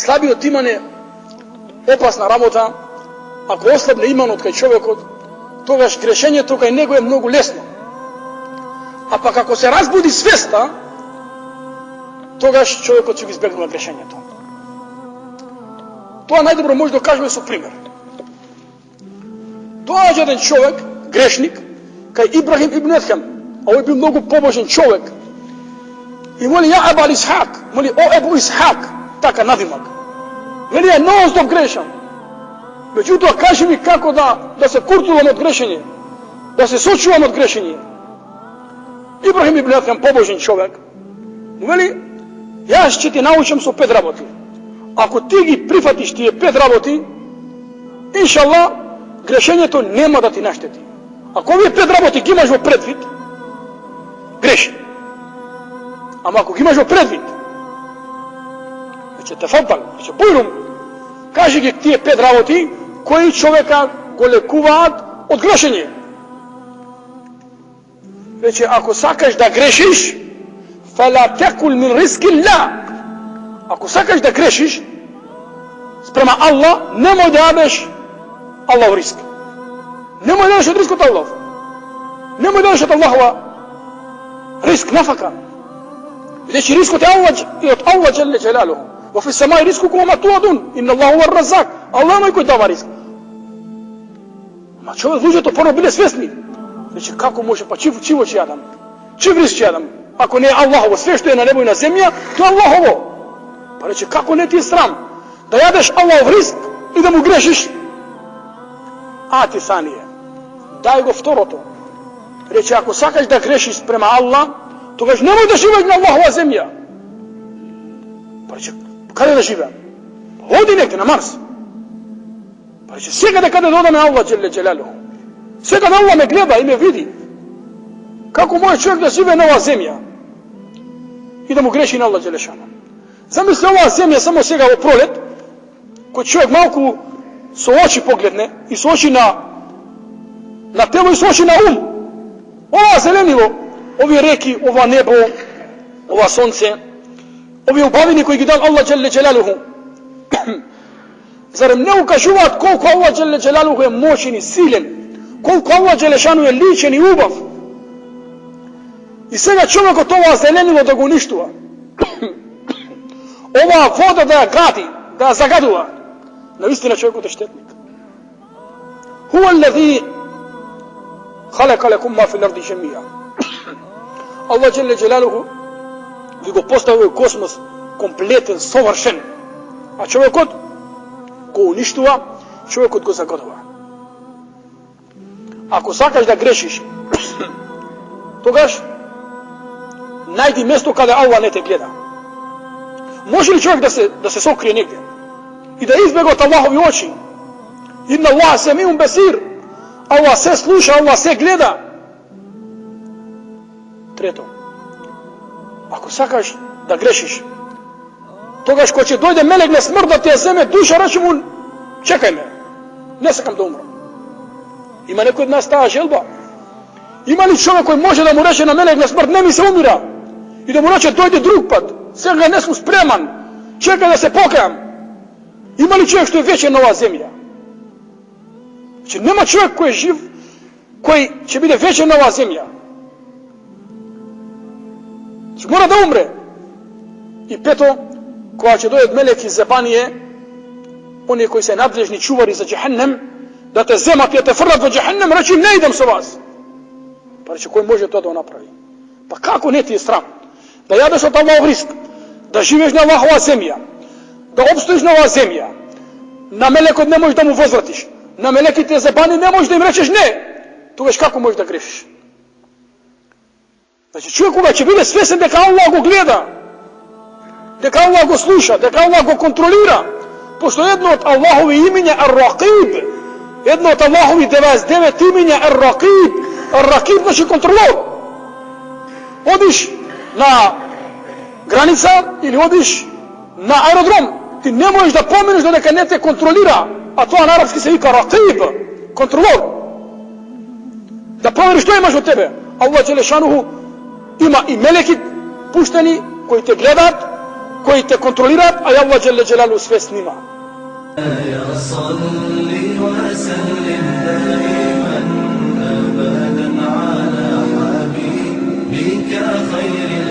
слабиот иман е опасна работа. Ако ослабне иманот кај човекот, тогаш грешењето кај него е многу лесно. А пак ако се разбуди свеста, тогаш човекот ќе го избегнува грешењето. Тоа најдобро може да кажеме со пример. Доаѓа еден човек, грешник, кај Ибрахим ибн Едхем, а овој бил многу побожен човек, и моли, ја Аба Исхак, моли, о Ебу Исхак, така надимак. Вели, е нон-стоп грешам. Меѓутоа, кажи ми како да се куртувам од грешење, да се сочувам од грешење. Ибрахим ибн Едхем, побожен човек, вели, јас ќе ти научам со 5 работи. Ако ти ги прифатиш тие 5 работи, иншаллах, грешењето нема да ти наштети. Ако овие 5 работи ги имаш во предвид, греши. Ама ако ги имаш во предвид, ќе те фатал, ќе појрум, кажи ги тие 5 работи кои човека го лекуваат од грешење. Веќе, ако сакаш да грешиш, фала текул мин риски ла. Ако сакаш да грешиш спрема Аллах, немој да јадеш Аллах риск. Немој да јадеш од рискот Аллах. Немој да јадеш од Аллахова риск, нафака. Бидејќи рискот е од Аллах џеле џелалуху. Во фи самаи рискукум ма туадун. Инна Аллаху ва разак. Аллах е кој дава риск. Ма човек, луѓето порано биле свесни. Рече, како може, па чив ќе јадам? Чив риск ќе јадам? Ако не е Аллахово, све што е на небо и на земја, тоа е Аллахово. Па рече, како не ти е срам да јадеш Аллахов риск и да му грешиш? А ти санije, дај го второто. Рече, ако сакаш да грешиш спрема Аллах, тогаш немој да живееш на Аллахова земја. Па рече, каде да живеам? Оди некде на Марс. Па рече, сега да каде додаме Аллах џеле џелалуху. Сега да Аллах ме гледа и ме види. Како може човек да живее на оваа земја и да му греши на Аллах џелешану? Замисли оваа земја само сега во пролет, кој човек малку со очи погледне и со очи на тело и со очи на ум. Ова зеленило, овие реки, ова небо, ова сонце, овие убавини кои ги дал Аллах џеле џелалуху. Зарем не укажуваат колку Аллах џеле џелалуху е мощен и силен, колку Аллах џелешану е личен и убав. И сега човекот ова зеленило да го уништува. Оваа вода да ја гади, да ја загадува. Наистина човекот е штетник. Хуа аллази халака лекум ма фил арди џемија. Аллах џеле џелалуху ви го постави овој космос комплетен, совршен. А човекот го уништува, човекот го загадува. Ако сакаш да грешиш, тогаш најди место каде Аллах не те гледа. Може ли човек да се сокрие негде и да избега од Аллахови очи? Инна Аллах семиун бесир. Аллах се слуша, Аллах се гледа. Трето, ако сакаш да грешиш, тогаш кога ќе дојде мелек на смрт да те земе душа, рече му, чекај ме, не сакам да умрам. Има некој од нас таа желба? Има ли човек кој може да му рече на мелек на смрт, не ми се умира, и да му рече, дојде друг пат, сега не сум спреман, чекај да се покајам? Има ли човек што е вечен на оваа земја? Че нема човек кој е жив, кој ќе биде вечен на оваа земја. Че мора да умре. И пето, кога ќе дојдат мелеки зебанije, оние кои се надлежни чувари за џехеннем, да те земат и да те фрлат во џехеннем, речи им, не идем со вас. Па рече, кој може тоа да го направи? Па како не ти е срам? Да јадеш од Аллахов риск, да живееш на Аллахова земја, да обстоиш на оваа земја, на мелекот не можеш да му возвратиш, на мелеките зебани не можеш да им речеш не, тогаш како можеш да грешиш? Значи, човек кога ќе биде свесен дека Аллах го гледа, дека Аллах го слуша, дека Аллах го контролира, пошто едно од Аллахови имиња Ар-Ракиб, едно од Аллахови 99 имиња Ар-Ракиб, Ар-Ракиб значи контролор. Одиш на граница или одиш на аеродром, ти не можеш да поминеш додека не те контролира, а тоа на арапски се вика Ракиб, контролор. Да провериш што имаш од тебе. Аллах џелешануху има и мелеки пуштени кои те гледаат koji te kontrolira, a Allah dželle dželaluhu sve snima. خير